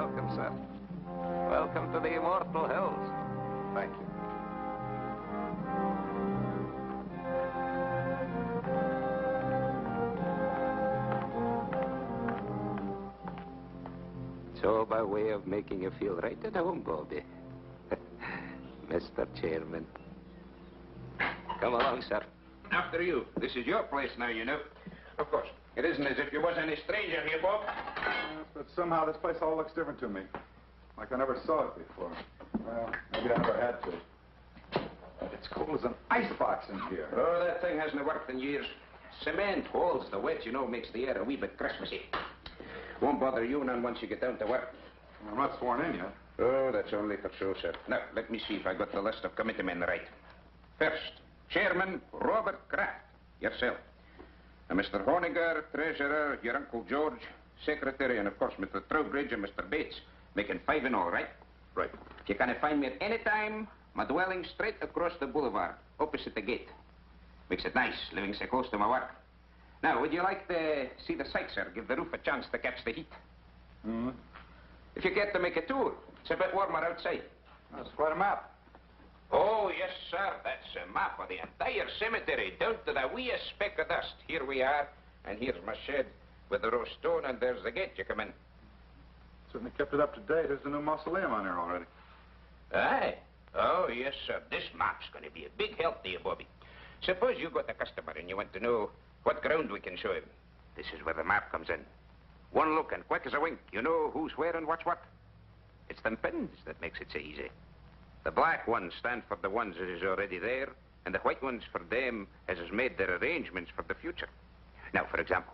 Welcome, sir. Welcome to the immortal hills. Thank you. So, by way of making you feel right at home, Bobby. Mr. Chairman. Come along, sir. After you. This is your place now, you know. Of course. It isn't as if you was any stranger here, Bob. Yes, but somehow this place all looks different to me. Like I never saw it before. Well, maybe I never had to. It's cold as an icebox in here. Oh, that thing hasn't worked in years. Cement holds the wet, you know, makes the air a wee bit Christmassy. Won't bother you none once you get down to work. I'm not sworn in yet. Oh, that's only for show, sir. Now, let me see if I got the list of committee men right. First, Chairman Robert Kraft, yourself. Mr. Honiger, Treasurer, your Uncle George, Secretary, and of course Mr. Trowbridge and Mr. Bates. Making 5 in all, right? Right. You can find me at any time. My dwelling straight across the boulevard, opposite the gate. Makes it nice, living so close to my work. Now, would you like to see the sights, sir? Give the roof a chance to catch the heat. Mm-hmm. If you care to make a tour, it's a bit warmer outside. That's quite a map. Oh, yes, sir. That's a map of the entire cemetery, down to the weest speck of dust. Here we are, and here's my shed with the row stone, and there's the gate you come in. Certainly kept it up to date. There's the new mausoleum on there already. Aye. Oh, yes, sir. This map's going to be a big help to you, Bobby. Suppose you got a customer and you want to know what ground we can show him. This is where the map comes in. One look and quick as a wink, you know who's where and what's what. It's them pins that makes it so easy. The black ones stand for the ones that is already there, and the white ones for them as has made their arrangements for the future. Now, for example,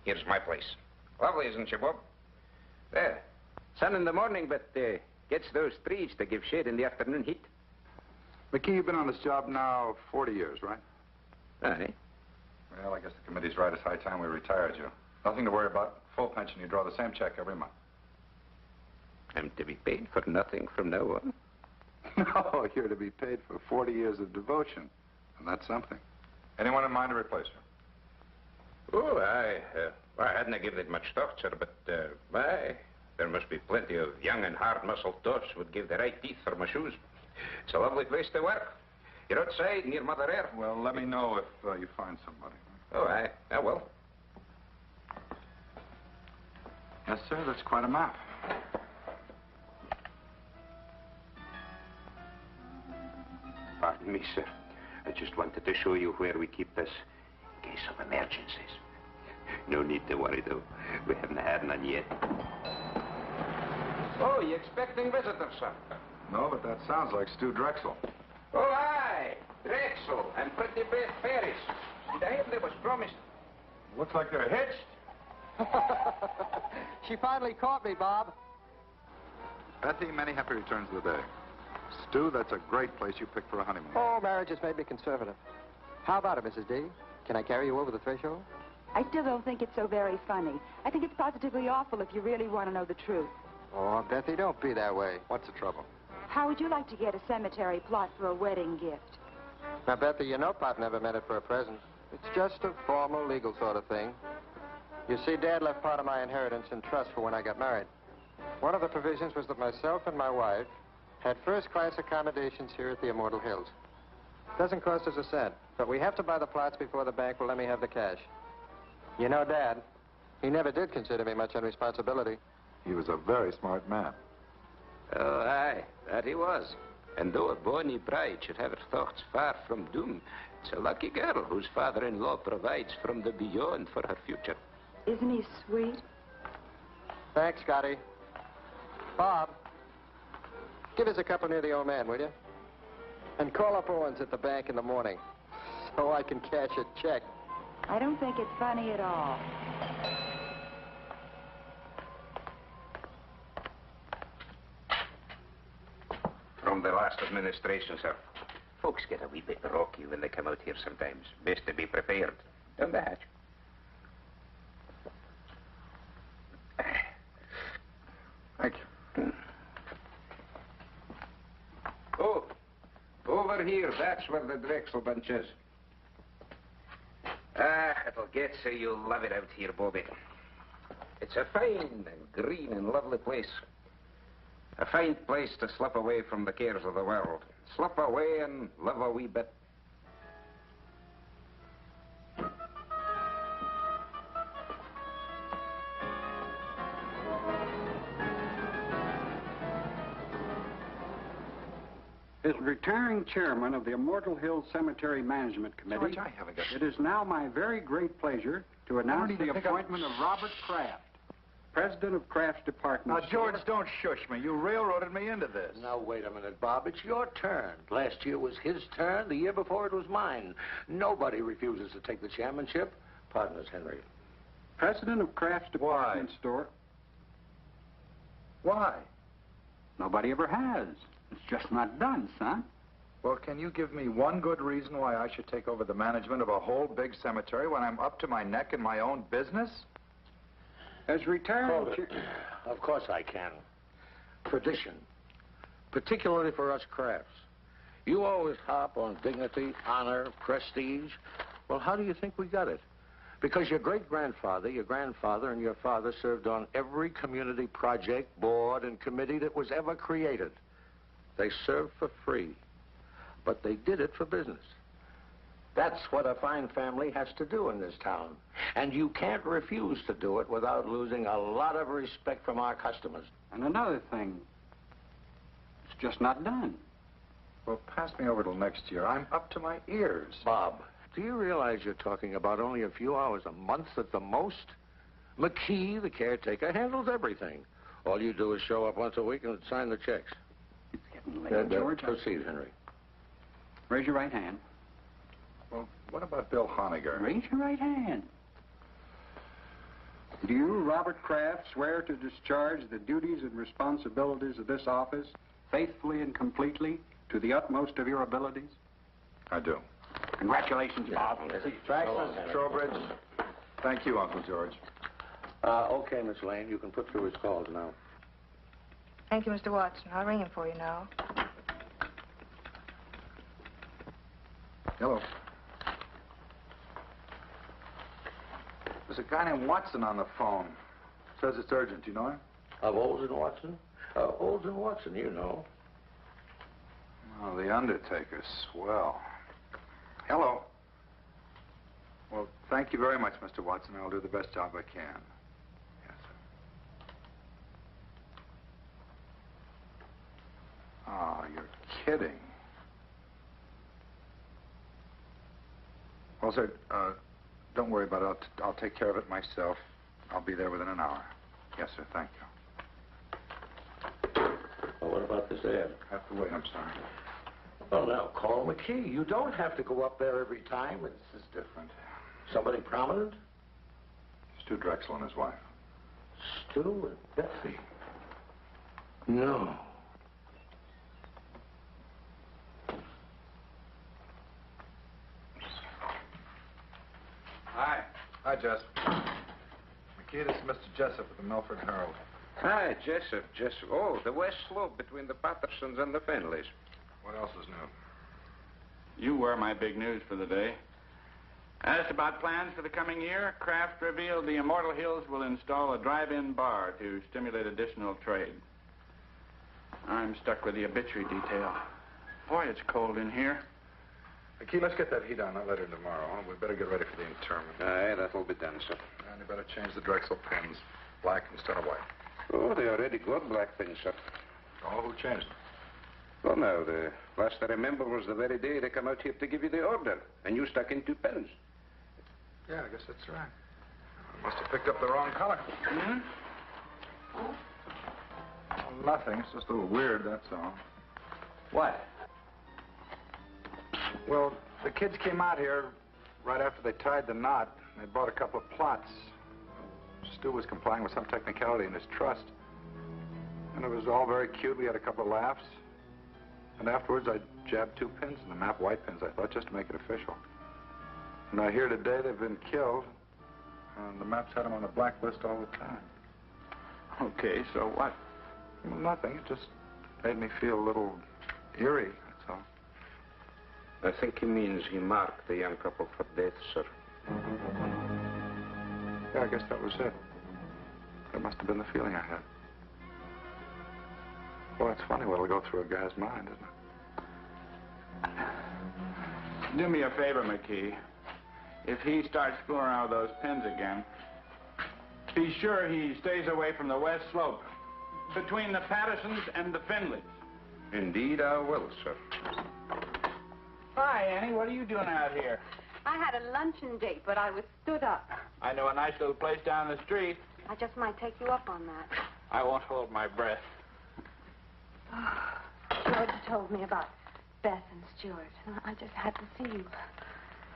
here's my place. Lovely, isn't she, Bob? There. Sun in the morning, but gets those trees to give shade in the afternoon heat. McKee, you've been on this job now 40 years, right? Aye. Well, I guess the committee's right. It's high time we retired you. Nothing to worry about. Full pension. You draw the same check every month. I'm to be paid for nothing from now on. No, you're to be paid for 40 years of devotion. And that's something. Anyone in mind to replace you? Oh, I hadn't given it much thought, sir, but, there must be plenty of young and hard-muscled toffs would give the right teeth for my shoes. It's a lovely place to work. You're outside, near Mother Air. Well, let me know if you find somebody. Oh, I will. Yes, sir, that's quite a map. Pardon me, sir. I just wanted to show you where we keep this in case of emergencies. No need to worry, though. We haven't had none yet. Oh, you expecting visitors, sir? No, but that sounds like Stu Drexel. Oh, aye. Drexel and Pretty Beth Ferris. Did I hear they was promised? Looks like they're hitched. She finally caught me, Bob. Betty, many happy returns of the day. Stu, that's a great place you picked for a honeymoon. Oh, marriage has made me conservative. How about it, Mrs. D? Can I carry you over the threshold? I still don't think it's so very funny. I think it's positively awful if you really want to know the truth. Oh, Bethy, don't be that way. What's the trouble? How would you like to get a cemetery plot for a wedding gift? Now, Bethy, you know Pop never meant it for a present. It's just a formal, legal sort of thing. You see, Dad left part of my inheritance in trust for when I got married. One of the provisions was that myself and my wife had first-class accommodations here at the Immortal Hills. Doesn't cost us a cent, but we have to buy the plots before the bank will let me have the cash. You know, Dad, he never did consider me much on responsibility. He was a very smart man. Oh, aye, that he was. And though a bonny bride should have her thoughts far from doom, it's a lucky girl whose father-in-law provides from the beyond for her future. Isn't he sweet? Thanks, Scotty. Bob, give us a couple near the old man, will you? And call up Owens at the bank in the morning so I can cash a check. I don't think it's funny at all. From the last administration, sir. Folks get a wee bit rocky when they come out here sometimes. Best to be prepared. Down the hatch. Thank you. Oh, over here, that's where the Drexel bunch is. It'll get so you'll love it out here, Bobby. It's It's a fine and green and lovely place. A fine place to slip away from the cares of the world. Slip away and live a wee bit. As retiring chairman of the Immortal Hills Cemetery Management Committee, George, I haven't got... it is now my very great pleasure to announce the appointment of Robert Kraft, president of Kraft's department. Now, George, don't shush me. You railroaded me into this. Now, wait a minute, Bob. It's your turn. Last year was his turn. The year before it was mine. Nobody refuses to take the chairmanship. Partners, Henry. President of Kraft's department store. Why? Nobody ever has. It's just not done, son. Well, can you give me one good reason why I should take over the management of a whole big cemetery when I'm up to my neck in my own business? As retiring... Of course I can. Tradition. Particularly for us Krafts. You always harp on dignity, honor, prestige. Well, how do you think we got it? Because your great-grandfather, your grandfather, and your father served on every community project, board, and committee that was ever created. They served for free, but they did it for business. That's what a fine family has to do in this town. And you can't refuse to do it without losing a lot of respect from our customers. And another thing, it's just not done. Well, pass me over till next year. I'm up to my ears. Bob, do you realize you're talking about only a few hours a month at the most? McKee, the caretaker, handles everything. All you do is show up once a week and sign the checks. It's getting late, George. Proceed, Henry. Raise your right hand. Well, what about Bill Honegger? Raise your right hand. Do you, Robert Kraft, swear to discharge the duties and responsibilities of this office faithfully and completely to the utmost of your abilities? I do. Congratulations, Bob. Trowbridge. Thank you, Uncle George. Okay, Miss Lane, you can put through his calls now. Thank you, Mr. Watson. I'll ring him for you now. Hello. There's a guy named Watson on the phone. Says it's urgent. You know him? Of Olds and Watson? Olds and Watson, you know. Oh, the Undertaker. Swell. Hello. Well, thank you very much, Mr. Watson. I'll do the best job I can. Yes, sir. Oh, you're kidding. Well, sir, don't worry about it. I'll take care of it myself. I'll be there within an hour. Yes, sir. Thank you. Well, what about this ad? I have to wait. I'm sorry. Well, now, call McKee. You don't have to go up there every time. This is different. Somebody prominent? Stu Drexel and his wife. Stu and Betsy. No. Hi. Hi, Jess. McKee, this is Mr. Jessup of the Milford Herald. Hi, Jessup. Oh, the west slope between the Pattersons and the Finleys. What else is new? You were my big news for the day. Asked about plans for the coming year, Kraft revealed the Immortal Hills will install a drive-in bar to stimulate additional trade. I'm stuck with the obituary detail. Boy, it's cold in here. McKee, let's get that heat on that letter tomorrow. We better get ready for the interment. Aye, that'll be done, sir. And you better change the Drexel pins. Black instead of white. Oh, they already got black things, sir. Oh, who changed them? Well, now, the last I remember was the very day they come out here to give you the order, and you stuck in 2 pens. Yeah, I guess that's right. I must have picked up the wrong color. Hmm? Well, nothing. It's just a little weird, that's all. What? Well, the kids came out here right after they tied the knot. They bought a couple of plots. Stu was complying with some technicality in his trust. And it was all very cute. We had a couple of laughs. And afterwards, I jabbed 2 pins in the map, white pins, I thought, just to make it official. And I hear today they've been killed. And the maps had them on the blacklist all the time. Okay, so what? Well, nothing. It just made me feel a little eerie, that's all. I think he means he marked the young couple for death, sir. Yeah, I guess that was it. That must have been the feeling I had. Well, it's funny what'll go through a guy's mind, isn't it? Do me a favor, McKee. If he starts fooling around with those pins again, be sure he stays away from the west slope, between the Pattersons and the Finleys. Indeed, I will, sir. Hi, Annie. What are you doing out here? I had a luncheon date, but I was stood up. I know a nice little place down the street. I just might take you up on that. I won't hold my breath. George told me about Beth and Stuart, and I just had to see you.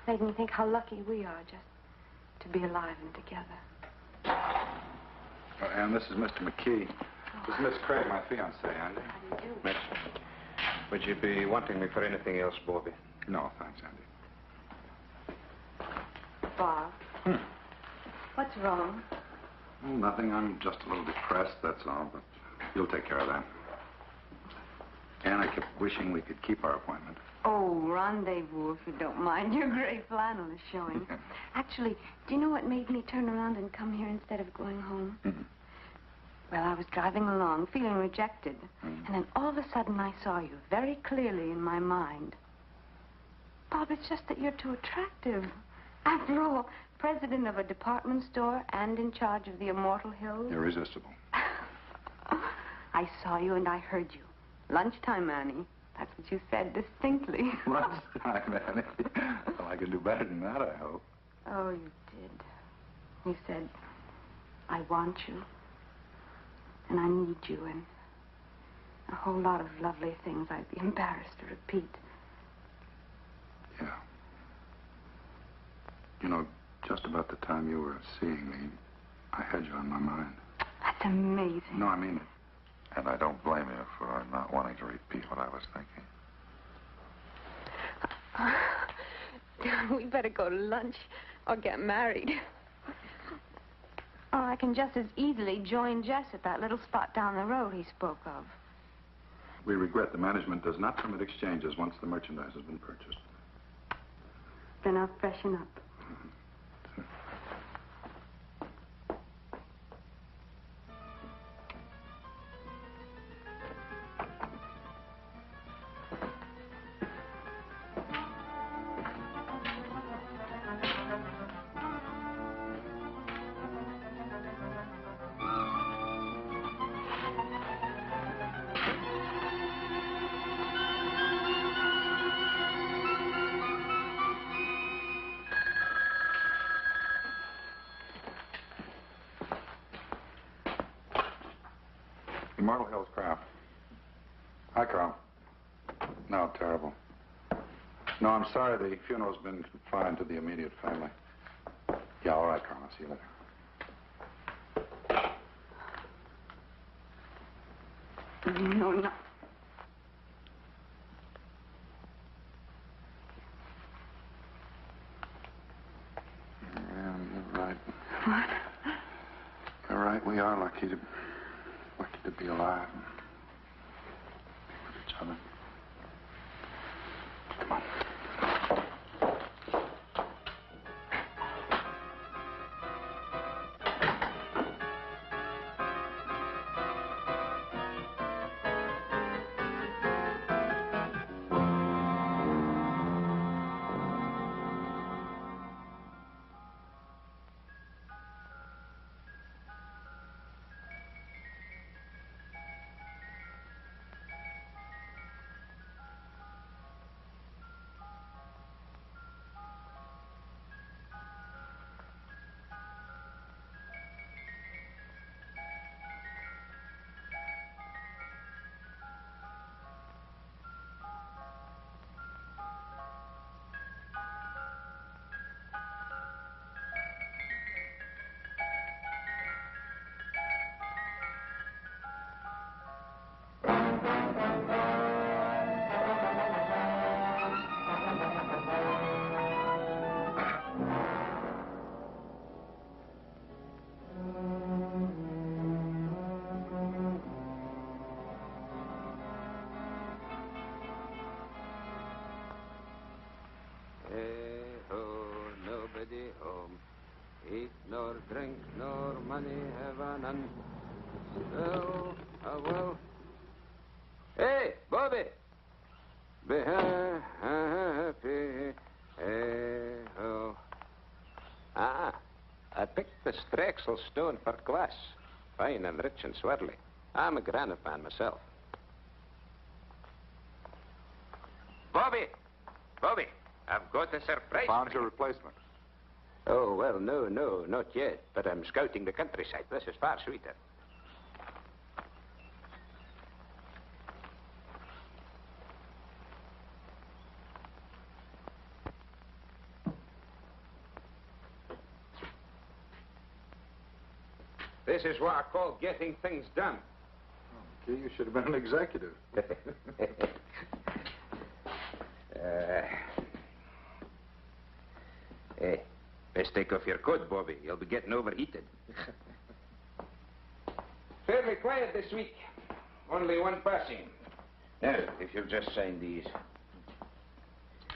Made me think how lucky we are just to be alive and together. Oh, Ann, this is Mr. McKee. This is Miss Craig, my fiancée, Andy. How do you do? Miss, would you be wanting me for anything else, Bobby? No, thanks, Andy. Bob. What's wrong? Oh, nothing. I'm just a little depressed, that's all, but you'll take care of that. Ann, I kept wishing we could keep our appointment. Oh, rendezvous, if you don't mind. Your gray flannel is showing. Actually, do you know what made me turn around and come here instead of going home? Mm-hmm. Well, I was driving along, feeling rejected. And then all of a sudden I saw you very clearly in my mind. Bob, it's just that you're too attractive. After all, president of a department store and in charge of the Immortal Hills. Irresistible. I saw you and I heard you. Lunchtime, Annie. That's what you said distinctly. Lunchtime, Annie. Well, I can do better than that, I hope. Oh, you did. You said, I want you. And I need you, and a whole lot of lovely things I'd be embarrassed to repeat. Yeah. You know, just about the time you were seeing me, I had you on my mind. That's amazing. No, I mean it. And I don't blame you for not wanting to repeat what I was thinking. We better go to lunch or get married. Or I can just as easily join Jess at that little spot down the road he spoke of. We regret the management does not permit exchanges once the merchandise has been purchased. Then I'll freshen up. Immortal Hills Kraft. Hi, Carl. No, terrible. No, I'm sorry. The funeral's been confined to the immediate family. Yeah, all right, Carl. I'll see you later. No, no. Yeah, you're right. What? You're right. We are lucky to be alive. With each other. Come on. none. Oh, well. Hey, Bobby! Be happy. Oh. Ah, I picked the Strexel stone for glass. Fine and rich and swirly. I'm a granite man myself. Bobby! I've got a surprise. Found your replacement. Oh, well, no, not yet. But I'm scouting the countryside. This is far sweeter. This is what I call getting things done. Okay, you should have been an executive. Hey, best take off your coat, Bobby. You'll be getting overheated. Fairly quiet this week. Only one passing. Now, if you'll just sign these.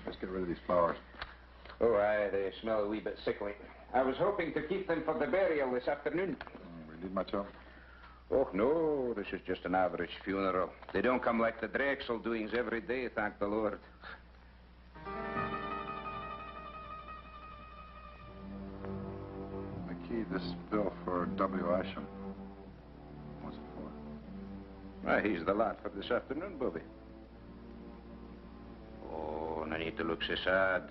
Let's get rid of these flowers. Oh, aye, they smell a wee bit sickly. I was hoping to keep them for the burial this afternoon. We need much help? Oh, no, this is just an average funeral. They don't come like the Drexel doings every day, thank the Lord. McKee, this bill for W. Asham. What's it for? Why, he's the lad for this afternoon, Bobby. Oh, no need to look so sad.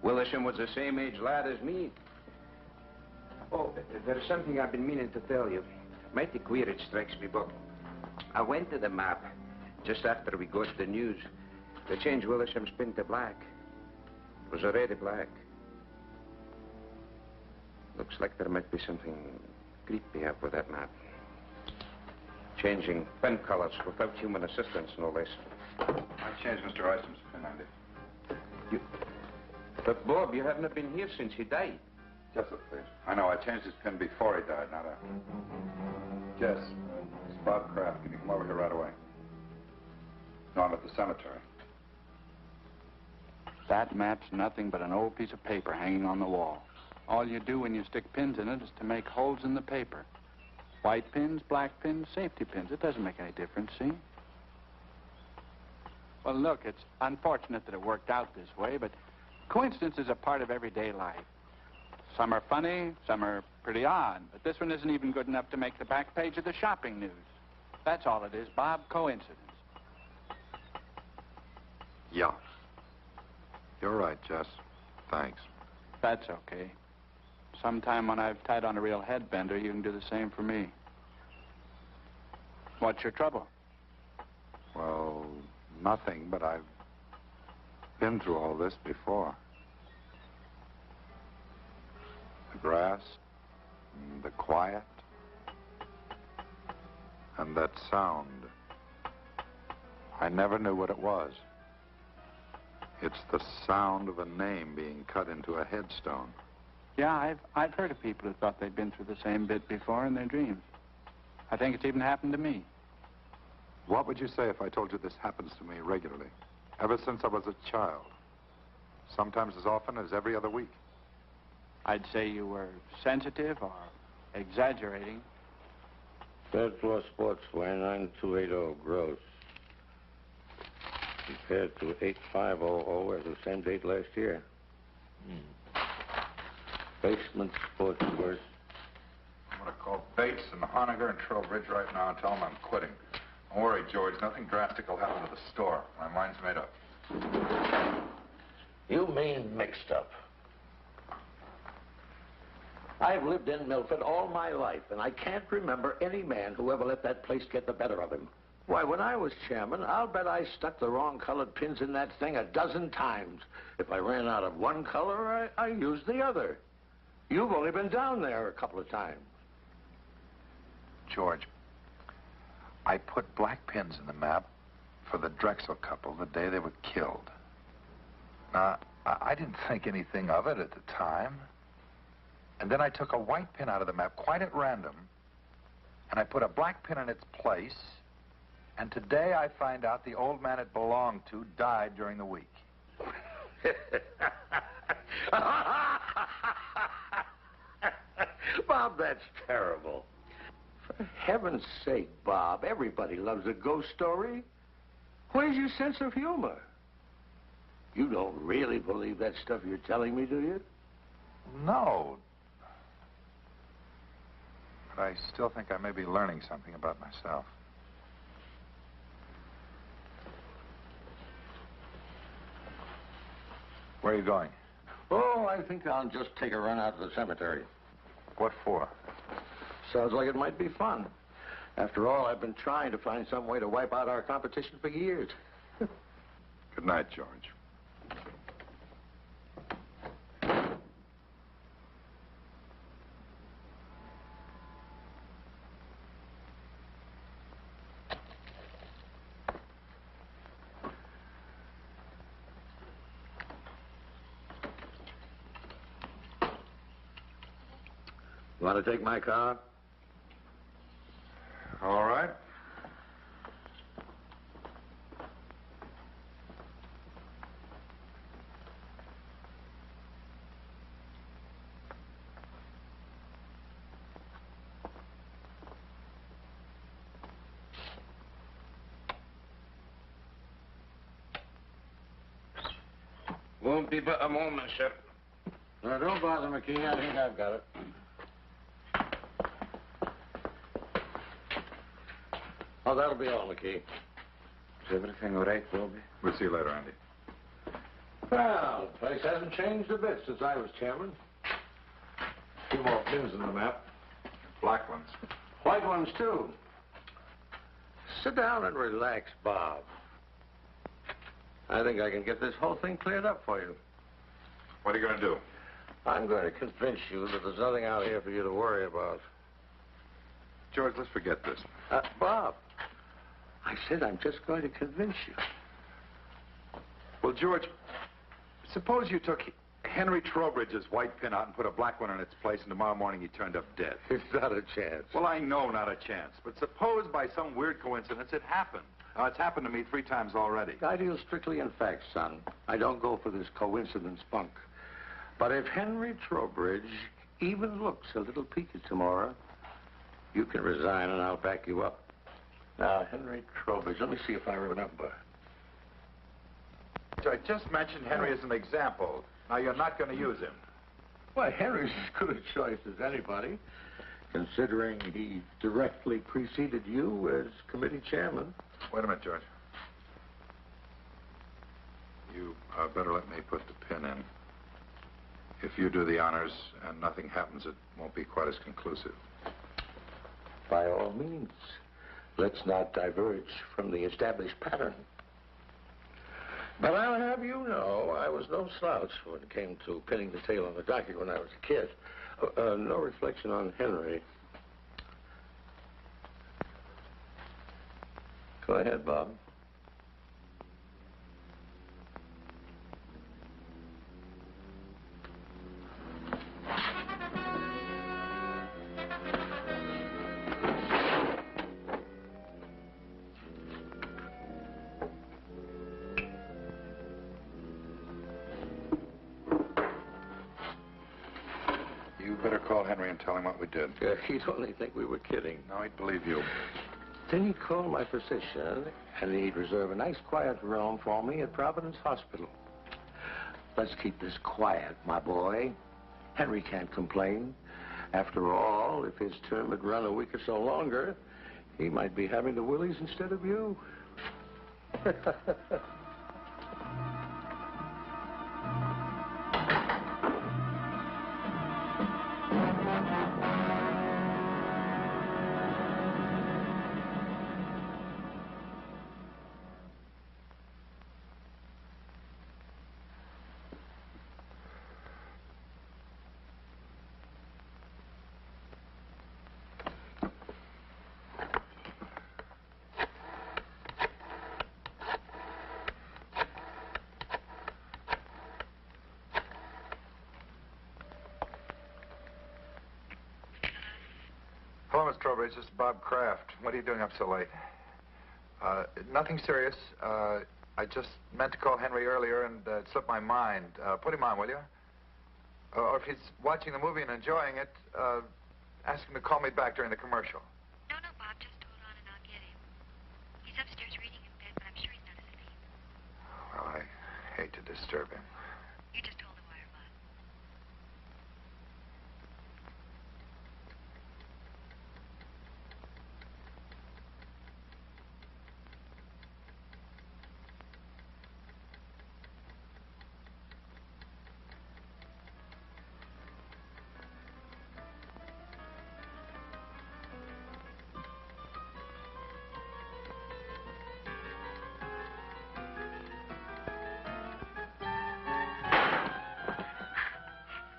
Willisham was the same age lad as me. Oh, there's something I've been meaning to tell you. Mighty queer it strikes me, Bob. I went to the map just after we got the news. They changed Willisham's pin to black. It was already black. Looks like there might be something creepy up with that map. Changing pen colors without human assistance, no less. I changed Mr. Isom's pin, Andy. But, Bob, you haven't been here since he died. Jessup, please. I know, I changed his pin before he died, not after. Jess, it's Bob Kraft. Can you come over here right away? No, I'm at the cemetery. That map's nothing but an old piece of paper hanging on the wall. All you do when you stick pins in it is to make holes in the paper. White pins, black pins, safety pins. It doesn't make any difference, see? Well, look, it's unfortunate that it worked out this way, but coincidences are part of everyday life. Some are funny, some are pretty odd, but this one isn't even good enough to make the back page of the shopping news. That's all it is, Bob, coincidence. Yeah. You're right, Jess. Thanks. That's okay. Sometime when I've tied on a real headbender, you can do the same for me. What's your trouble? Well, nothing, but I've been through all this before. The grass, the quiet, and that sound. I never knew what it was. It's the sound of a name being cut into a headstone. Yeah, I've heard of people who thought they'd been through the same bit before in their dreams. I think it's even happened to me. What would you say if I told you this happens to me regularly? Ever since I was a child. Sometimes as often as every other week. I'd say you were sensitive or exaggerating. Third floor sportswear, 9280 gross. Compared to 8500 as the same date last year. Basement sportswear. I'm going to call Bates and Honiger and Trowbridge right now and tell them I'm quitting. Don't worry, George. Nothing drastic will happen to the store. My mind's made up. You mean mixed up? I've lived in Milford all my life, and I can't remember any man who ever let that place get the better of him. Why, when I was chairman, I'll bet I stuck the wrong colored pins in that thing 12 times. If I ran out of one color, I used the other. You've only been down there a couple of times. George, I put black pins in the map for the Drexel couple the day they were killed. Now, I didn't think anything of it at the time. And then I took a white pin out of the map, quite at random, and I put a black pin in its place, and today I find out the old man it belonged to died during the week. Bob, that's terrible. For heaven's sake, Bob, everybody loves a ghost story. Where's your sense of humor? You don't really believe that stuff you're telling me, do you? No. But I still think I may be learning something about myself. Where are you going? Oh, I think I'll just take a run out to the cemetery. What for? Sounds like it might be fun. After all, I've been trying to find some way to wipe out our competition for years. Good night, George. Want to take my car? All right. Won't be but a moment, sir. No, don't bother, McKee. I think I've got it. Oh, that'll be all, McKee. Is everything all right, Bobby? We'll see you later, Andy. Well, the place hasn't changed a bit since I was chairman. A few more pins in the map. Black ones. White ones, too. Sit down and relax, Bob. I think I can get this whole thing cleared up for you. What are you going to do? I'm going to convince you that there's nothing out here for you to worry about. George, let's forget this. Bob, I said I'm just going to convince you. Well, George, suppose you took Henry Trowbridge's white pin out and put a black one in its place, and tomorrow morning he turned up dead. It's not a chance. Well, I know not a chance, but suppose by some weird coincidence it happened. Now, it's happened to me 3 times already. I deal strictly in facts, son. I don't go for this coincidence bunk. But if Henry Trowbridge even looks a little peaked tomorrow, you can resign and I'll back you up. Now, Henry Trowbridge, let me see if I remember. I just mentioned Henry as an example. Now, you're not going to use him. Why, Henry's as good a choice as anybody, considering he directly preceded you as committee chairman. Wait a minute, George. You better let me put the pin in. If you do the honors and nothing happens, it won't be quite as conclusive. By all means, let's not diverge from the established pattern. But I'll have you know, I was no slouch when it came to pinning the tail on the donkey when I was a kid. No reflection on Henry. Go ahead, Bob. You better call Henry and tell him what we did. He'd only think we were kidding. No, he'd believe you. Then he'd call my physician, and he'd reserve a nice quiet room for me at Providence Hospital. Let's keep this quiet, my boy. Henry can't complain. After all, if his term had run a week or so longer, he might be having the willies instead of you. Hello, Miss Trowbridge. This is Bob Kraft. What are you doing up so late? Nothing serious. I just meant to call Henry earlier and it slipped my mind. Put him on, will you? Or if he's watching the movie and enjoying it, ask him to call me back during the commercial. No, disturb him. You just hold the wire, Bob.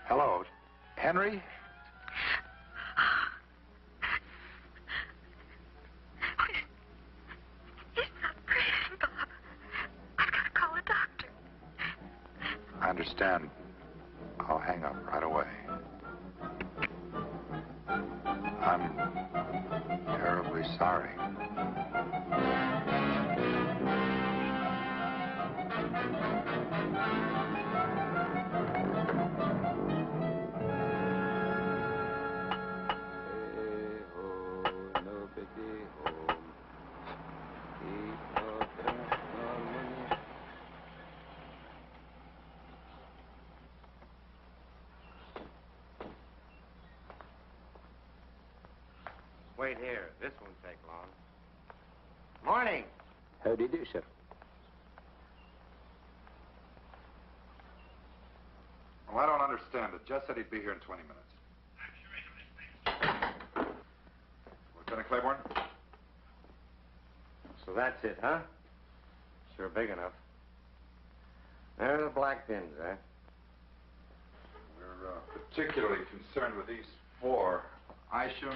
Hello, Henry? He's not breathing, Bob. I've got to call a doctor. I understand. I'll hang up right away. I'm terribly sorry. Wait here. This won't take long. Morning. How do you do, sir? Well, I don't understand it. Jess said he'd be here in 20 minutes. Lieutenant Claiborne? So that's it, huh? Sure big enough. There are the black pins, eh? We're particularly concerned with these four. Isham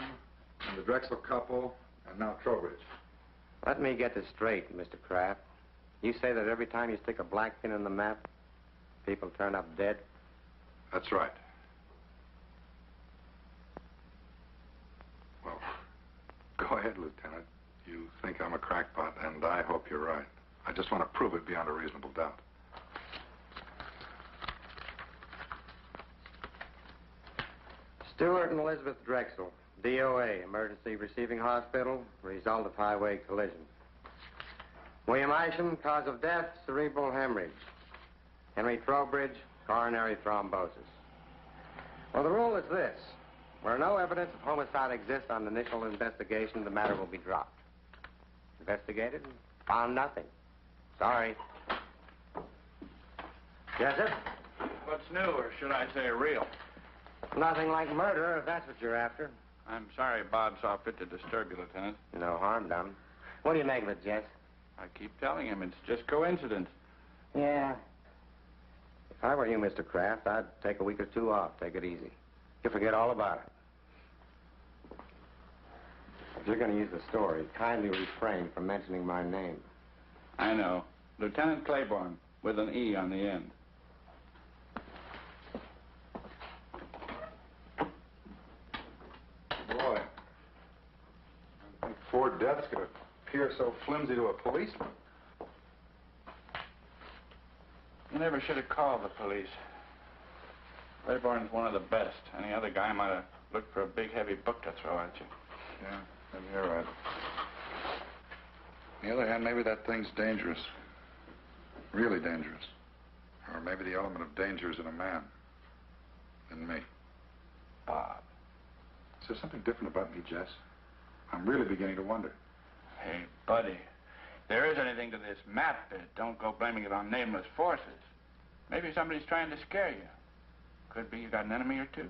and the Drexel couple, and now Trowbridge. Let me get this straight, Mr. Kraft. You say that every time you stick a black pin in the map, people turn up dead? That's right. Well, go ahead, Lieutenant. You think I'm a crackpot, and I hope you're right. I just want to prove it beyond a reasonable doubt. Stewart and Elizabeth Drexel, DOA, emergency receiving hospital, result of highway collision. William Isham, cause of death, cerebral hemorrhage. Henry Trowbridge, coronary thrombosis. Well, the rule is this. Where no evidence of homicide exists on the initial investigation, the matter will be dropped. Investigated, found nothing. Sorry. Jessup? What's new, or should I say real? Nothing like murder, if that's what you're after. I'm sorry Bob saw fit to disturb you, Lieutenant. No harm done. What do you make of it, Jess? I keep telling him it's just coincidence. Yeah. If I were you, Mr. Kraft, I'd take a week or two off. Take it easy. You'll forget all about it. If you're going to use the story, kindly refrain from mentioning my name. I know. Lieutenant Claiborne, with an E on the end. Boy, I think 4 deaths could appear so flimsy to a policeman. You never should have called the police. Claiborne's one of the best. Any other guy might have looked for a big, heavy book to throw at you. Yeah, maybe you're right. On the other hand, maybe that thing's dangerous. Really dangerous. Or maybe the element of danger is in a man. In me. Bob. Is there something different about me, Jess? I'm really beginning to wonder. Hey, buddy. If there is anything to this map, don't go blaming it on nameless forces. Maybe somebody's trying to scare you. Could be you got an enemy or two.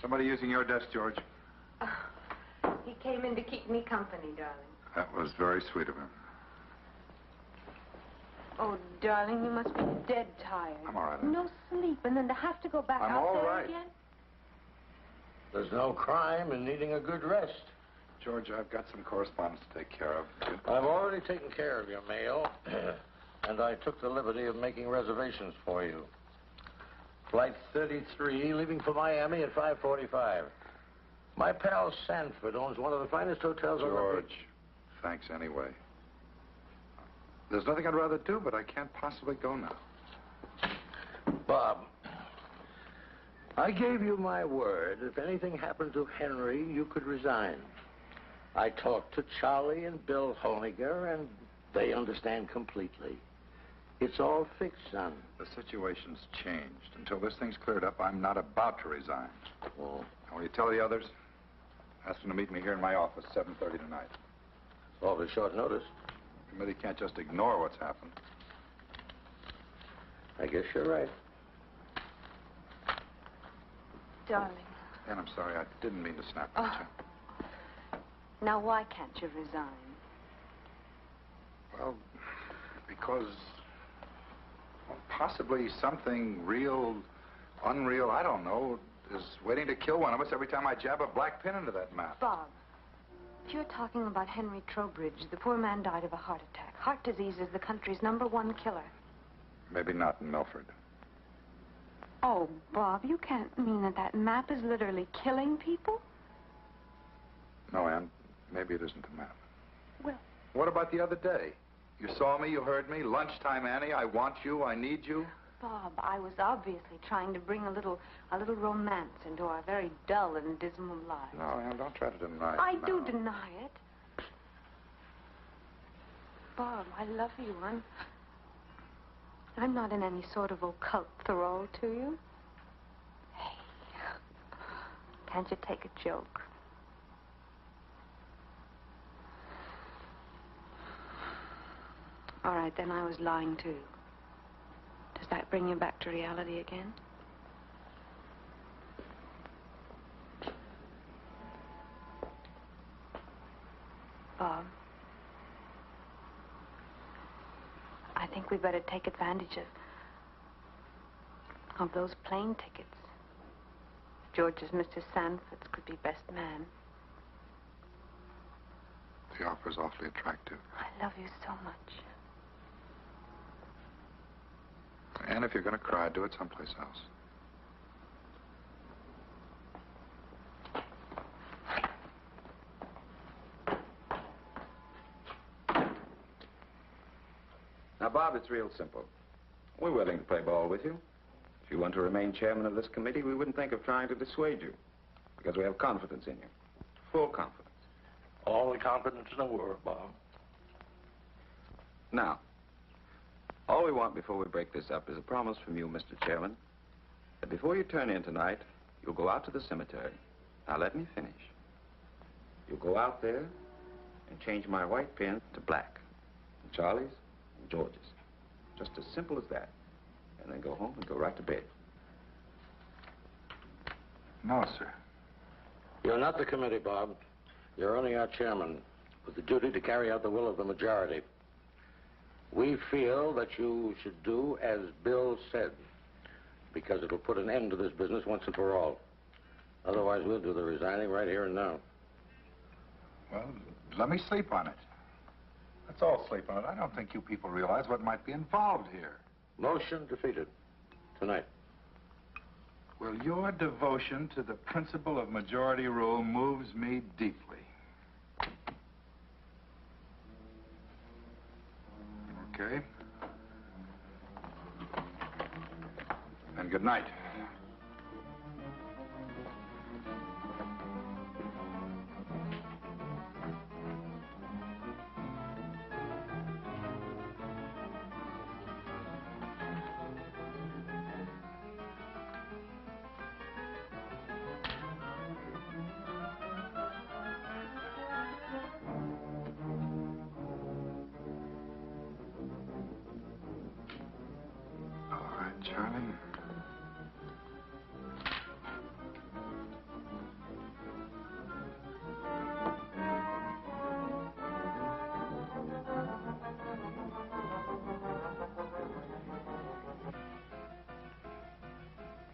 Somebody using your desk, George. He came in to keep me company, darling. That was very sweet of him. Oh, darling, you must be dead tired. I'm all right. No sleep, and then to have to go back I'm out all there right. again? There's no crime in needing a good rest. George, I've got some correspondence to take care of. I've already taken care of your mail, and I took the liberty of making reservations for you. Flight 33, leaving for Miami at 5:45. My pal Sanford owns one of the finest hotels on the George, thanks anyway. There's nothing I'd rather do, but I can't possibly go now. Bob, I gave you my word. If anything happened to Henry, you could resign. I talked to Charlie and Bill Honiger, and they understand completely. It's all fixed, son. The situation's changed. Until this thing's cleared up, I'm not about to resign. Oh. And when you tell the others, ask them to meet me here in my office, 7:30 tonight. It's awfully short notice. The committee can't just ignore what's happened. I guess you're right. Darling. And I'm sorry, I didn't mean to snap at you. Now, why can't you resign? Well, because possibly something real, unreal, I don't know, is waiting to kill one of us every time I jab a black pin into that map. Bob, if you're talking about Henry Trowbridge, the poor man died of a heart attack. Heart disease is the country's #1 killer. Maybe not in Milford. Oh, Bob, you can't mean that that map is literally killing people? No, Ann, maybe it isn't the map. Well... What about the other day? You saw me, you heard me. Lunchtime, Annie, I want you, I need you. Bob, I was obviously trying to bring a little romance into our very dull and dismal lives. No, Ann, don't try to deny it. I do deny it. Bob, I love you. I'm not in any sort of occult thrall to you. Hey, can't you take a joke? All right, then I was lying too. Does that bring you back to reality again? Bob, I think we better take advantage of those plane tickets. George's Mr. Sanford's could be best man. The offer's awfully attractive. I love you so much. And if you're going to cry, do it someplace else. Now, Bob, it's real simple. We're willing to play ball with you. If you want to remain chairman of this committee, we wouldn't think of trying to dissuade you, because we have confidence in you. Full confidence. All the confidence in the world, Bob. Now, all we want before we break this up is a promise from you, Mr. Chairman, that before you turn in tonight, you'll go out to the cemetery. Now, let me finish. You'll go out there and change my white pin to black. And Charlie's and George's. Just as simple as that. And then go home and go right to bed. No, sir. You're not the committee, Bob. You're only our chairman, with the duty to carry out the will of the majority. We feel that you should do as Bill said, because it'll put an end to this business once and for all. Otherwise, we'll do the resigning right here and now. Well, let me sleep on it. Let's all sleep on it. I don't think you people realize what might be involved here. Motion defeated. Tonight. Well, your devotion to the principle of majority rule moves me deeply. Okay. And good night. Charlie?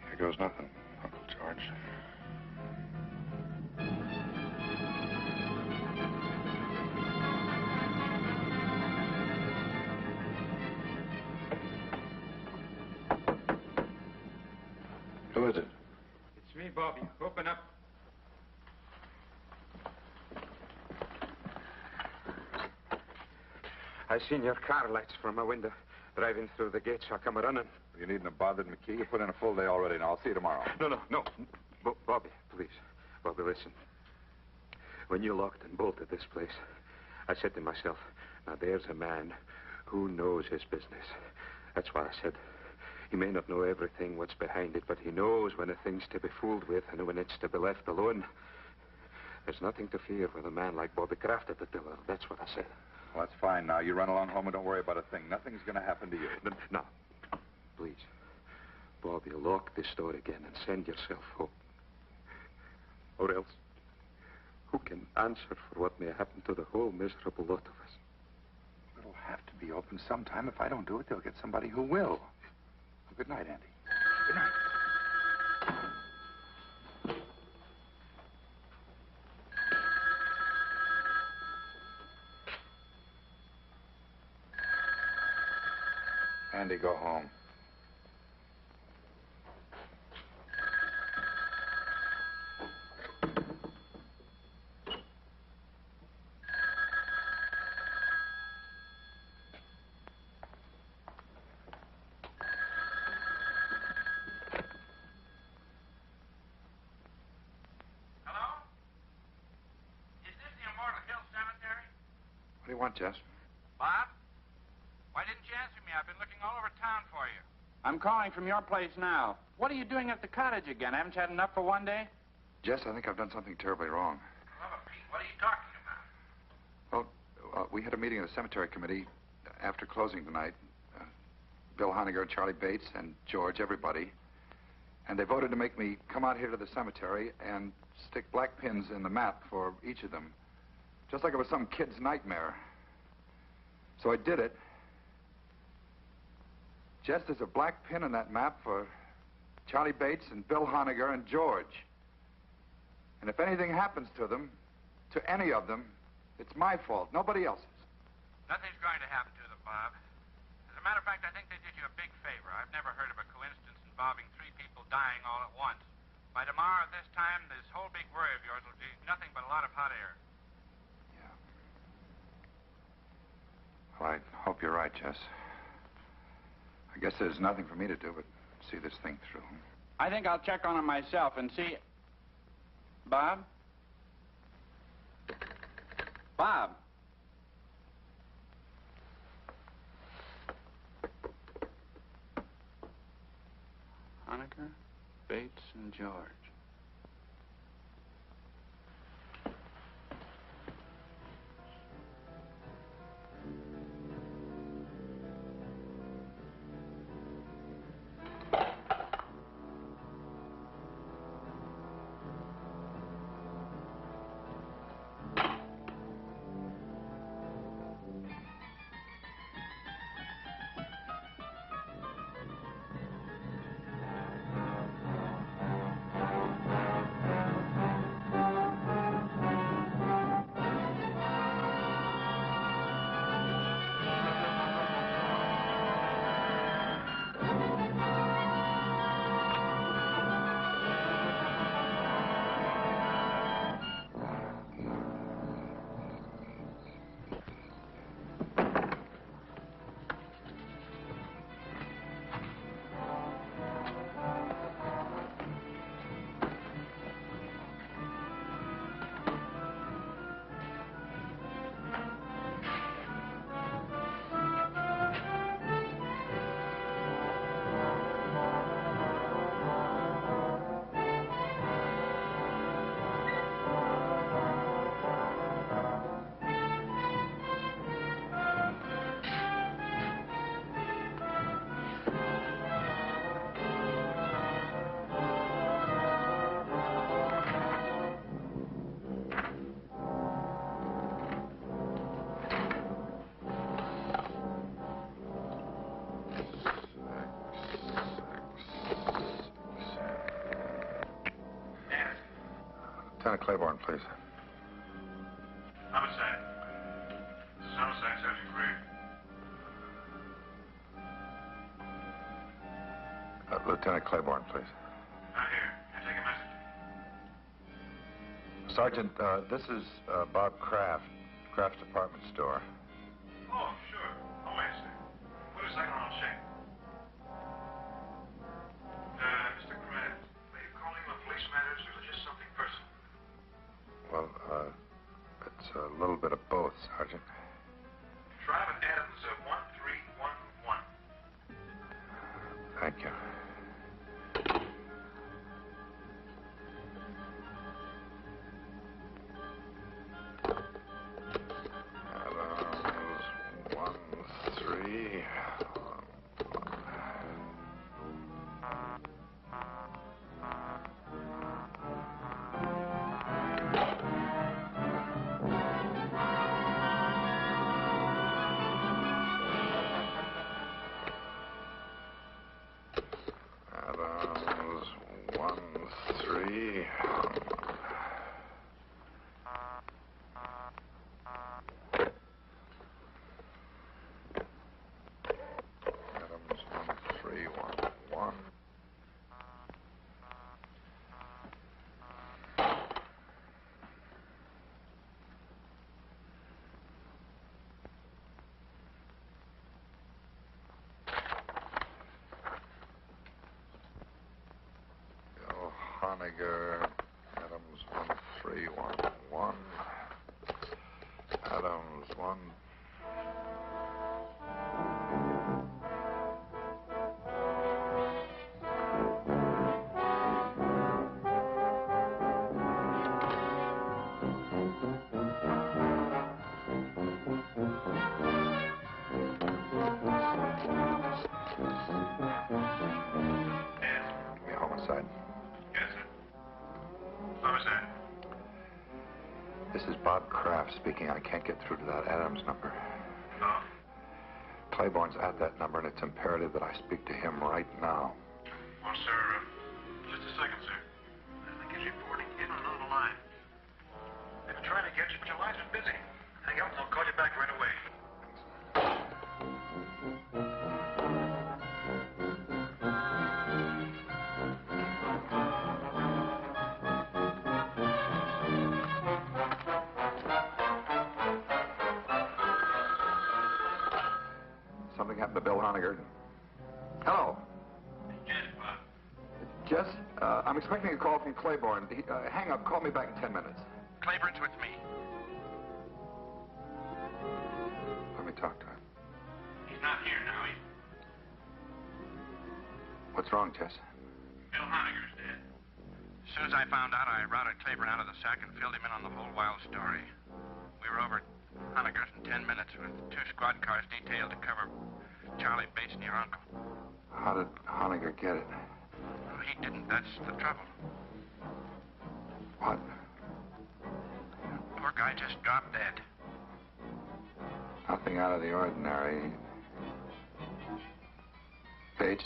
Here goes nothing, Uncle George. Who is it? It's me, Bobby. Open up. I seen your car lights from my window. Driving through the gates, I come running. You needn't have bothered McKee. You put in a full day already, and I'll see you tomorrow. No. Bobby, please. Bobby, listen. When you locked and bolted this place, I said to myself, now there's a man who knows his business. That's why I said, he may not know everything what's behind it, but he knows when a thing's to be fooled with and when it's to be left alone. There's nothing to fear with a man like Robert Kraft at the tiller. That's what I said. Well, that's fine now. You run along home and don't worry about a thing. Nothing's going to happen to you. No. Please. Bob, you lock this door again and send yourself home. Or else, who can answer for what may happen to the whole miserable lot of us? It'll have to be open sometime. If I don't do it, they'll get somebody who will. Well, good night, Andy. Good night. Andy, go home. What do you want, Jess? Bob? Why didn't you answer me? I've been looking all over town for you. I'm calling from your place now. What are you doing at the cottage again? Haven't you had enough for one day? Jess, I think I've done something terribly wrong. Oh, Pete, what are you talking about? Well, we had a meeting of the cemetery committee after closing tonight. Bill Honegger, Charlie Bates, and George, everybody. And they voted to make me come out here to the cemetery and stick black pins in the map for each of them. Just like it was some kid's nightmare. So I did it. Jess, there's a black pin in that map for Charlie Bates and Bill Honegger and George. And if anything happens to them, to any of them, it's my fault, nobody else's. Nothing's going to happen to them, Bob. As a matter of fact, I think they did you a big favor. I've never heard of a coincidence involving 3 people dying all at once. By tomorrow at this time, this whole big worry of yours will be nothing but a lot of hot air. Well, I hope you're right, Jess. I guess there's nothing for me to do but see this thing through. I think I'll check on him myself and see... Bob? Bob? Honegger, Bates, and George. Lieutenant Claiborne, please. Homicide. This is Homicide, Sergeant Gray. Lieutenant Claiborne, please. I'm here. Can I take a message? Sergeant, this is Bob Kraft, Kraft's department store. Oh, sure. Oh, wait a second. Wait a second, I'll check. Mr. Kraft, are you calling on police matters or just something personal? Well, A little bit of both, Sergeant. Drive at Adams 1311. Thank you. Honegger, Adams 1311. Adams 1. Homicide. Yes, sir. Homicide. This is Bob Kraft speaking. I can't get through to that Adams number. Oh. Claiborne's at that number, and it's imperative that I speak to him right now. Well, sir, just a second, sir. I think he's reporting in on another line. They've been trying to get you, but your line's been busy. Hang up and I'll call you back right away. Something happened to Bill Honegger. Hello. Yes, Bob. Jess, I'm expecting a call from Claiborne. Hang up. Call me back in 10 minutes. Claiborne's with me. Let me talk to him. He's not here now. What's wrong, Jess? Bill Honegger's dead. As soon as I found out, I routed Claiborne out of the sack and filled him in on the whole wild story. We were over at Honegger's in 10 minutes with 2 squad cars detailed to cover Charlie Bates and your uncle. How did Honegger get it? No, he didn't. That's the trouble. What? Poor guy just dropped dead. Nothing out of the ordinary. Bates?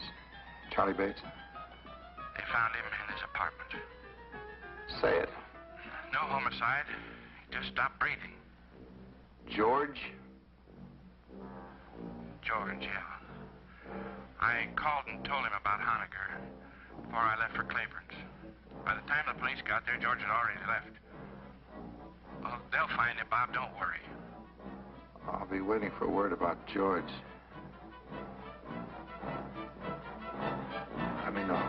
Charlie Bates? They found him in his apartment. Say it. No homicide. He just stopped breathing. George? George, yeah. I called and told him about Honegger before I left for Claiborne's. By the time the police got there, George had already left. Well, they'll find him, Bob. Don't worry. I'll be waiting for word about George. Let me know.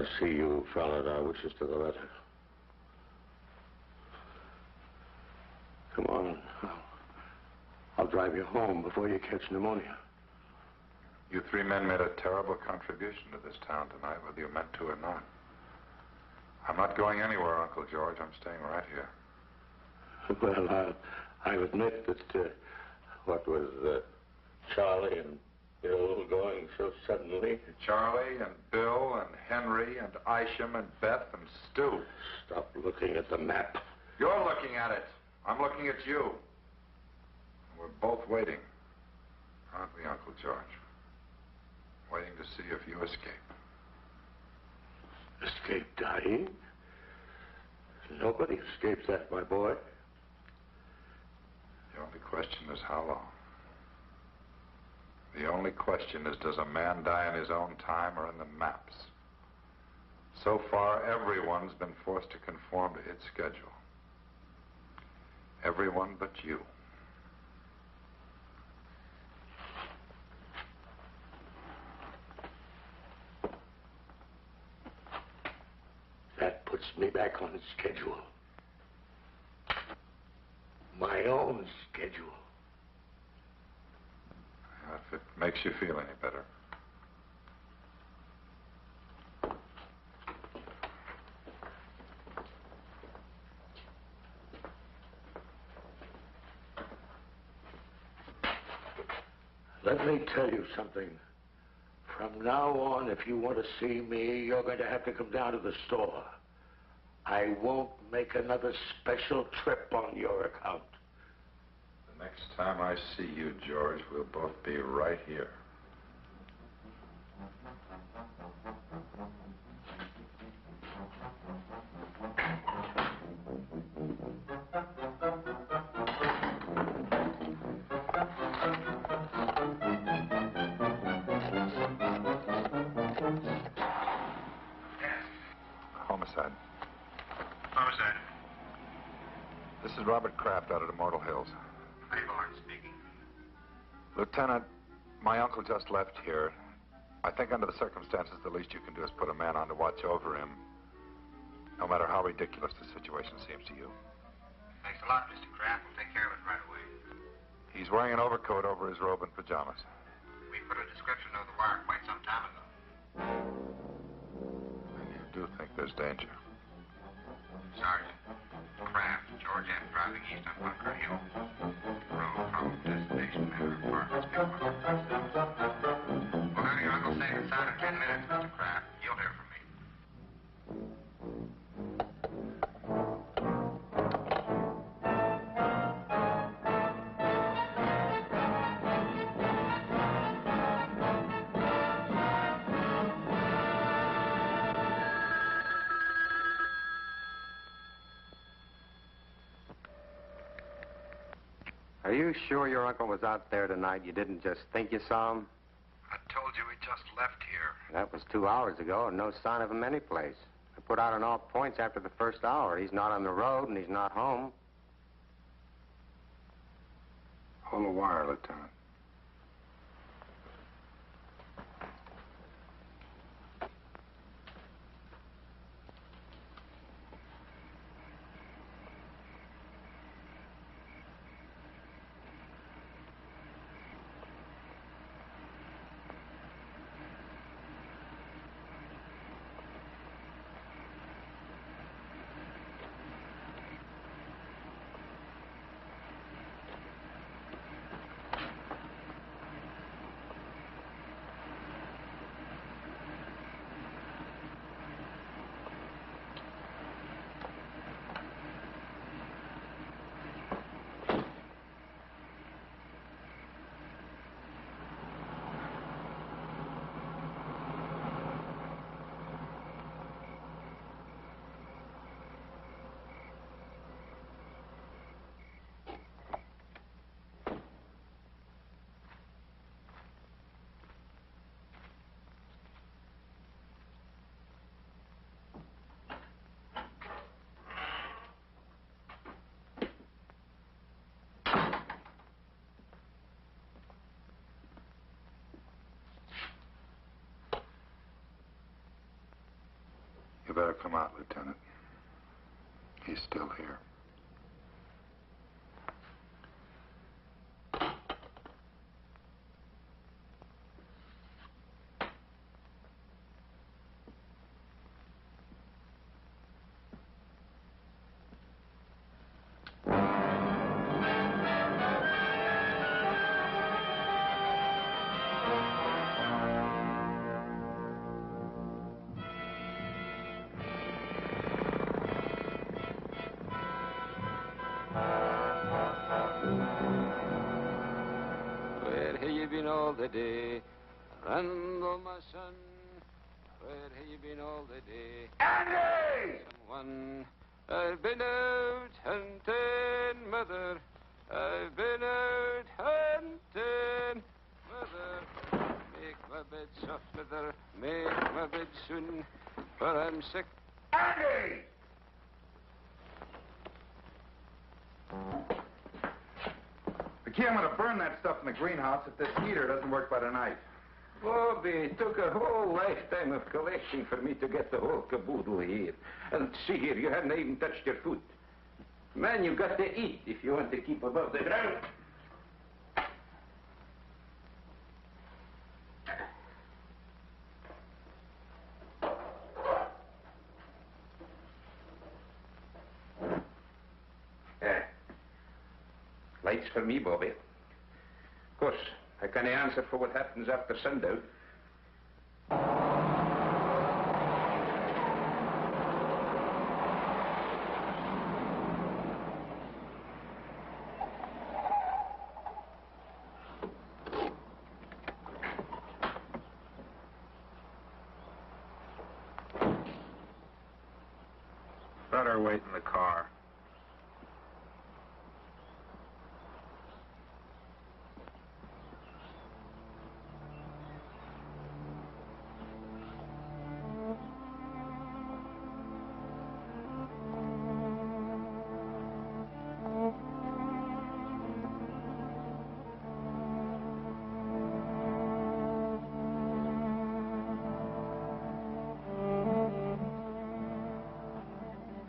I see you followed our wishes to the letter. Come on. I'll drive you home before you catch pneumonia. You three men made a terrible contribution to this town tonight, whether you meant to or not. I'm not going anywhere, Uncle George. I'm staying right here. Well, I'll admit that, what was Charlie and Bill going so suddenly? Charlie and Bill and Henry and Isham and Beth and Stu. Stop looking at the map. You're looking at it. I'm looking at you. We're both waiting, aren't we, Uncle George? Waiting to see if you escape. Escape dying? Nobody escapes that, my boy. The only question is how long. The only question is, does a man die in his own time or in the maps? So far, everyone's been forced to conform to its schedule. Everyone but you. That puts me back on schedule. My own schedule. If it makes you feel any better. Let me tell you something. From now on, if you want to see me, you're going to have to come down to the store. I won't make another special trip on your account. The next time I see you, George, we'll both be right here. Homicide. Homicide. This is Robert Kraft out at Immortal Hills. Boone speaking. Lieutenant, my uncle just left here. I think under the circumstances, the least you can do is put a man on to watch over him, no matter how ridiculous the situation seems to you. Thanks a lot, Mr. Kraft. We'll take care of it right away. He's wearing an overcoat over his robe and pajamas. We put a description of the wire quite some time ago. And you do think there's danger? Sergeant, Kraft, George M. driving east on Bunker Hill. Road from destination and apartments before the We'll have your uncle safe and sound in 10 minutes, Mr. Kraft. You'll hear from me. Are you sure your uncle was out there tonight? You didn't just think you saw him? I told you he just left here. That was 2 hours ago, and no sign of him anyplace. I put out on all points after the first hour. He's not on the road, and he's not home. Hold the wire, Lieutenant. You better come out, Lieutenant. He's still here. All the day, Randall, my son, where have you been all the day? Andy! Someone, I've been out hunting, mother. I've been out hunting, mother. Make my bed soft, mother. Make my bed soon, for I'm sick. Andy! Vicky, I'm going to burn that stuff in the greenhouse if this heater doesn't work by tonight. Bobby, it took a whole lifetime of collecting for me to get the whole caboodle here. And see here, you haven't even touched your food. Man, you got to eat if you want to keep above the ground. Lights for me, Bobby. Of course, I can't answer for what happens after sundown. Better wait in the car.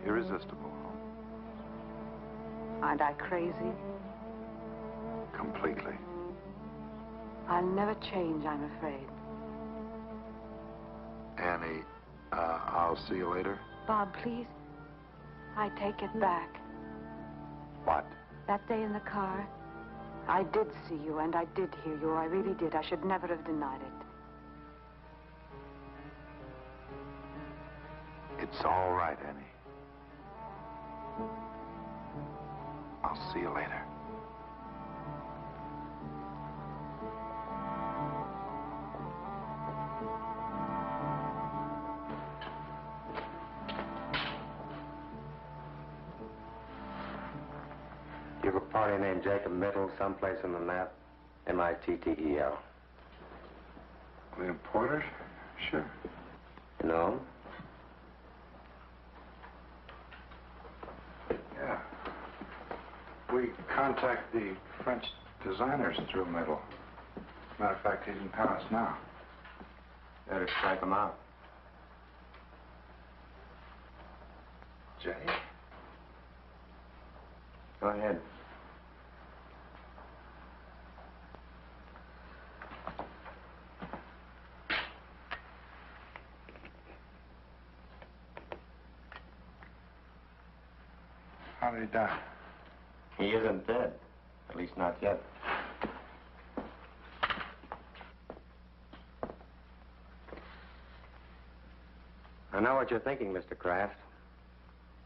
Irresistible. Aren't I crazy? Completely. I'll never change, I'm afraid. Annie, I'll see you later. Bob, please. I take it back. What? That day in the car, I did see you and I did hear you. I really did. I should never have denied it. It's all right, Annie. I'll see you later. You have a party named Jacob Mittel someplace in the map? M-I-T-T-E-L. William Porter? Sure. You know him? Yeah. We contact the French designers through Mittel. Matter of fact, he's in Paris now. Better strike him out. Jay? Go ahead. How did he die? He isn't dead. At least not yet. I know what you're thinking, Mr. Kraft.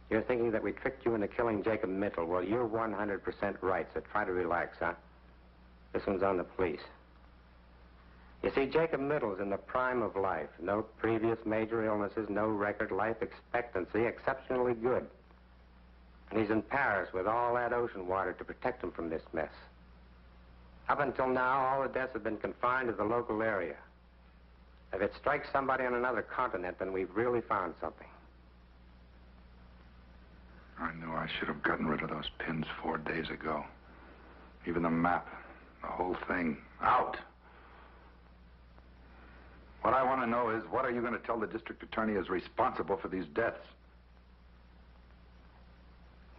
You're thinking that we tricked you into killing Jacob Mittel. Well, you're 100% right, so try to relax, huh? This one's on the police. You see, Jacob Mittel's in the prime of life. No previous major illnesses, no record life expectancy, exceptionally good. And he's in Paris with all that ocean water to protect him from this mess. Up until now, all the deaths have been confined to the local area. If it strikes somebody on another continent, then we've really found something. I knew I should have gotten rid of those pins 4 days ago. Even the map, the whole thing, out. What I want to know is, what are you going to tell the district attorney is responsible for these deaths?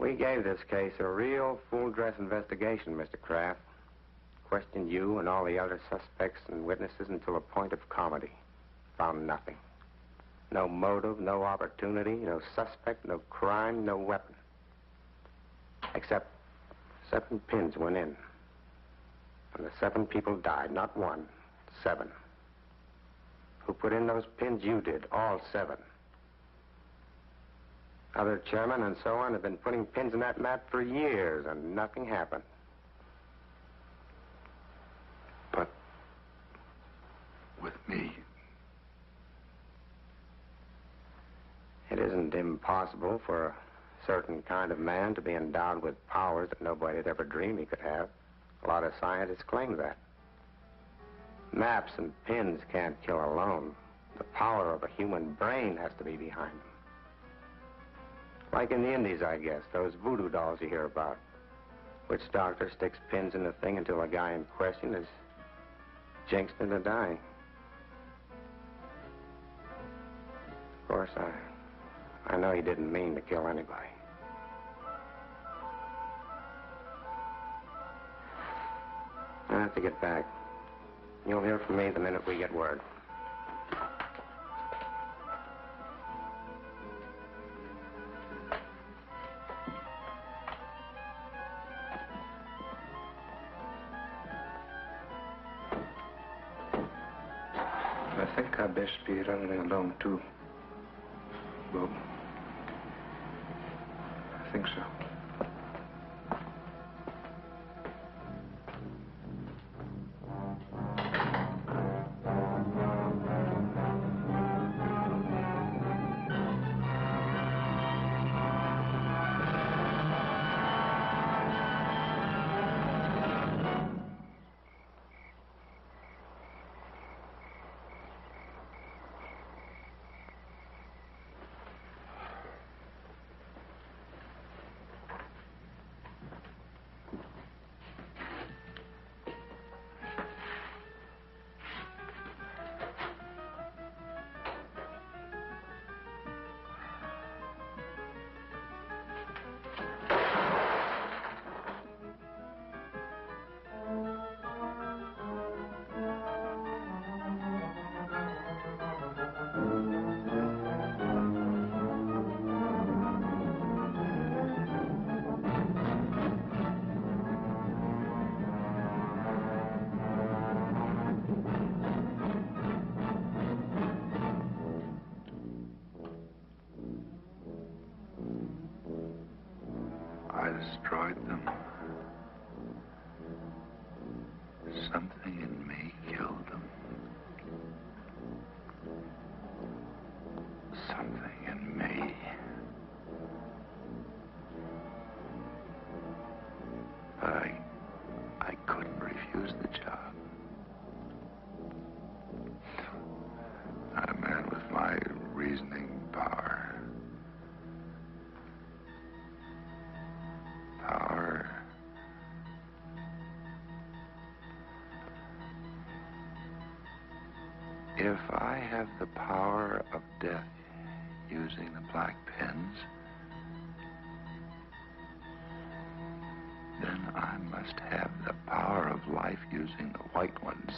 We gave this case a real full-dress investigation, Mr. Kraft. Questioned you and all the other suspects and witnesses until a point of comedy. Found nothing. No motive, no opportunity, no suspect, no crime, no weapon. Except 7 pins went in. And the 7 people died, not 1, 7. Who put in those pins? You did, all 7. Other chairmen and so on have been putting pins in that map for years, and nothing happened. But with me, it isn't impossible for a certain kind of man to be endowed with powers that nobody had ever dreamed he could have. A lot of scientists claim that. Maps and pins can't kill alone. The power of a human brain has to be behind them. Like in the Indies, I guess, those voodoo dolls you hear about. Witch doctor sticks pins in the thing until the guy in question is jinxed into dying. Of course, I know he didn't mean to kill anybody. I have to get back. You'll hear from me the minute we get word. I think I'd best be running along, too. Bob. I think so. I destroyed them. Something in me killed them. Something in me. But I couldn't refuse the job. Not a man with my reasoning power. If I have the power of death using the black pens, then I must have the power of life using the white ones.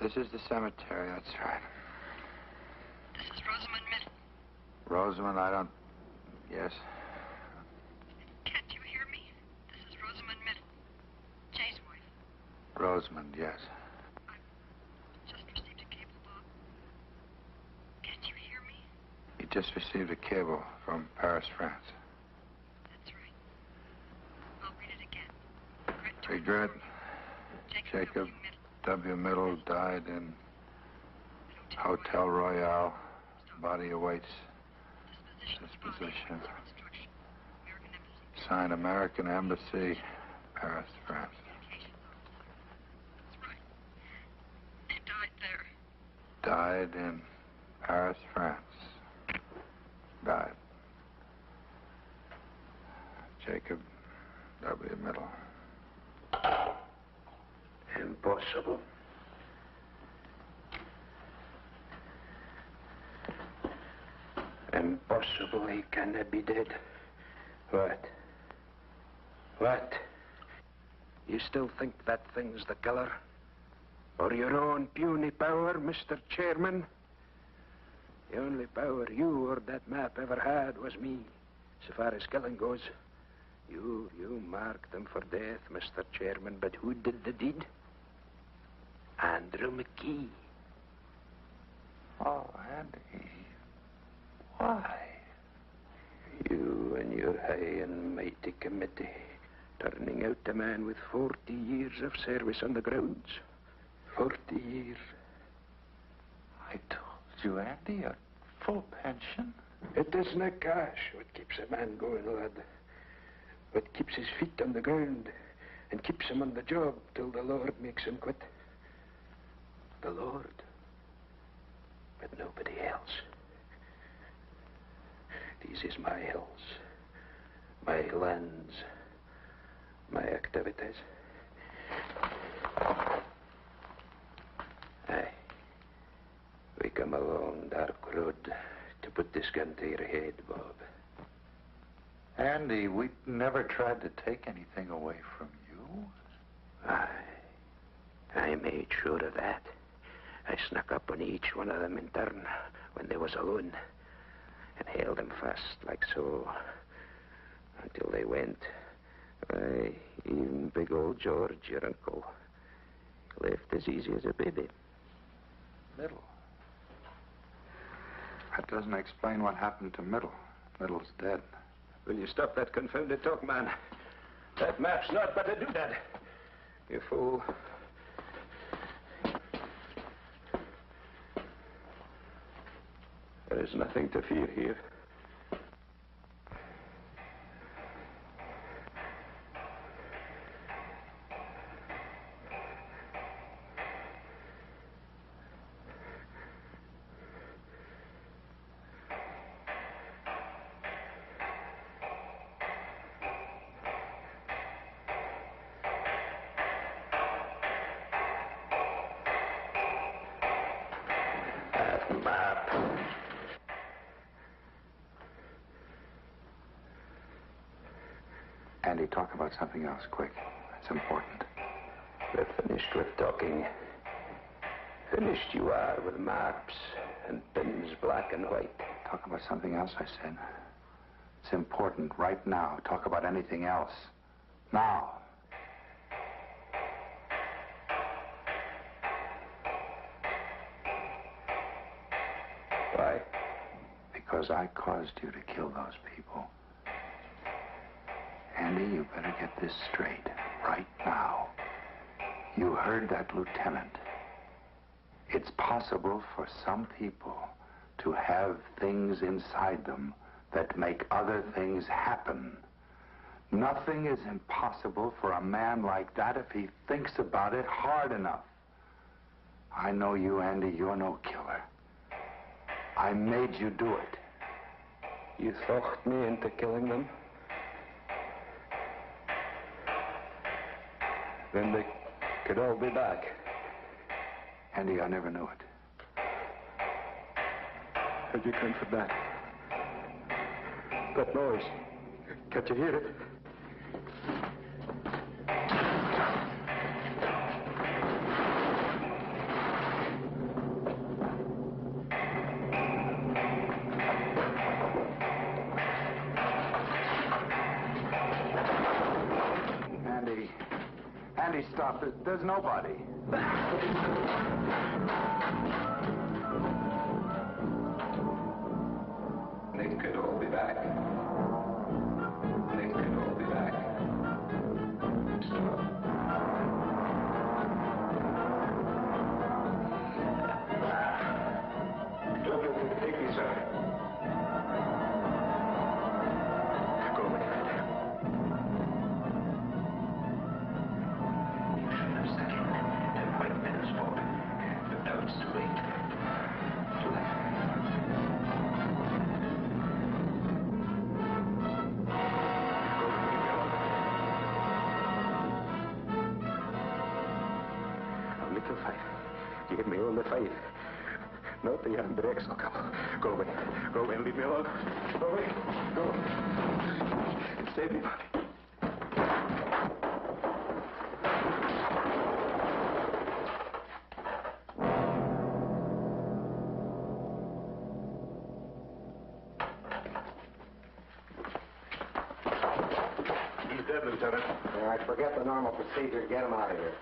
This is the cemetery, that's right. This is Rosamund Middle. Rosamund, I don't... Yes. Can't you hear me? This is Rosamund Middle. Jay's wife. Rosamund, yes. I've just received a cable, Bob. Can't you hear me? You just received a cable from Paris, France. That's right. I'll read it again. Regret. Jacob W. Middle died in Hotel Royale. Body awaits disposition. Signed, American Embassy, Paris, France. That's right. He died there. Died in Paris, France. Died. Jacob W. Middle. Impossible. Impossible. He cannot be dead. What? What? You still think that thing's the killer? Or your own puny power, Mr. Chairman? The only power you or that map ever had was me, so far as killing goes. You marked them for death, Mr. Chairman, but who did the deed? Andrew McKee. Oh, Andy. Why? You and your high and mighty committee, turning out a man with 40 years of service on the grounds. 40 years. I told you, Andy, a full pension. It isn't cash what keeps a man going, lad. What keeps his feet on the ground and keeps him on the job till the Lord makes him quit. The Lord. But nobody else. This is my hills, my lands, my activities. Aye. We come a long, dark road to put this gun to your head, Bob. Andy, we never tried to take anything away from you. Aye. I made sure of that. I snuck up on each one of them in turn when they was alone and held them fast like so until they went. Aye, even big old George, your uncle, left as easy as a baby. Middle. That doesn't explain what happened to Middle. Middle's dead. Will you stop that confounded talk, man? That map's not but a doodad. You fool. There is nothing to fear here. That map. Andy, talk about something else, quick. It's important. We're finished with talking. Finished you are with maps and pins black and white. Talk about something else, I said. It's important right now. Talk about anything else. Now. Why? Because I caused you to kill those people. Andy, you better get this straight right now. You heard that lieutenant. It's possible for some people to have things inside them that make other things happen. Nothing is impossible for a man like that if he thinks about it hard enough. I know you, Andy. You're no killer. I made you do it. You talked me into killing them? Then they could all be back. Andy, I never knew it. How'd you account for that? That noise. Can't you hear it? any stuff. There's nobody. They could all be back. They could all be back. Stop. Don't go to the piggy, sir. Go away. You should have sat in the white man's fault. But now it's too late. Too late. Little fight. Give me all the faith. Not the young Drex. Go away. Go away and leave me alone. Go away. Go. Save me, Bobby. He's dead, Lieutenant. All right, forget the normal procedure. Get him out of here.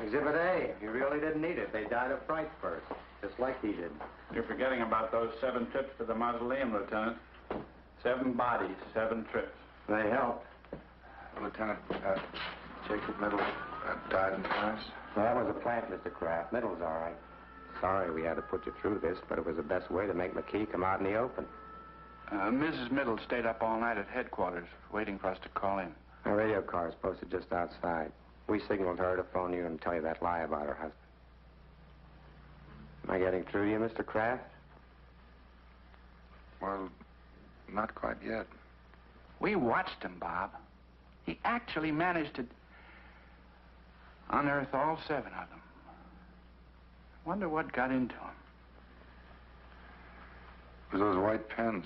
Exhibit A. He really didn't need it. They died of fright first, just like he did. You're forgetting about those 7 trips to the mausoleum, Lieutenant. 7 bodies, 7 trips. They helped. Lieutenant, Jacob Middle died in France. Well, that was a plant, Mr. Kraft. Middle's all right. Sorry we had to put you through this, but it was the best way to make McKee come out in the open. Mrs. Middle stayed up all night at headquarters, waiting for us to call in. A radio car is posted just outside. We signaled her to phone you and tell you that lie about her husband. Am I getting through to you, Mr. Kraft? Well, not quite yet. We watched him, Bob. He actually managed to unearth all 7 of them. Wonder what got into him. It was those white pens.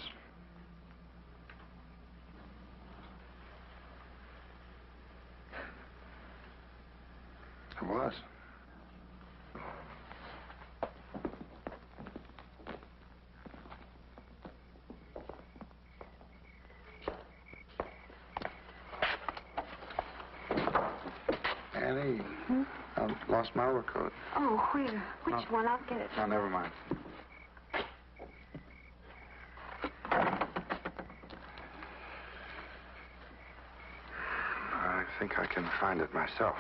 It was. Annie, I lost my overcoat. Oh, where? Which one? I'll get it. No, never mind. I think I can find it myself.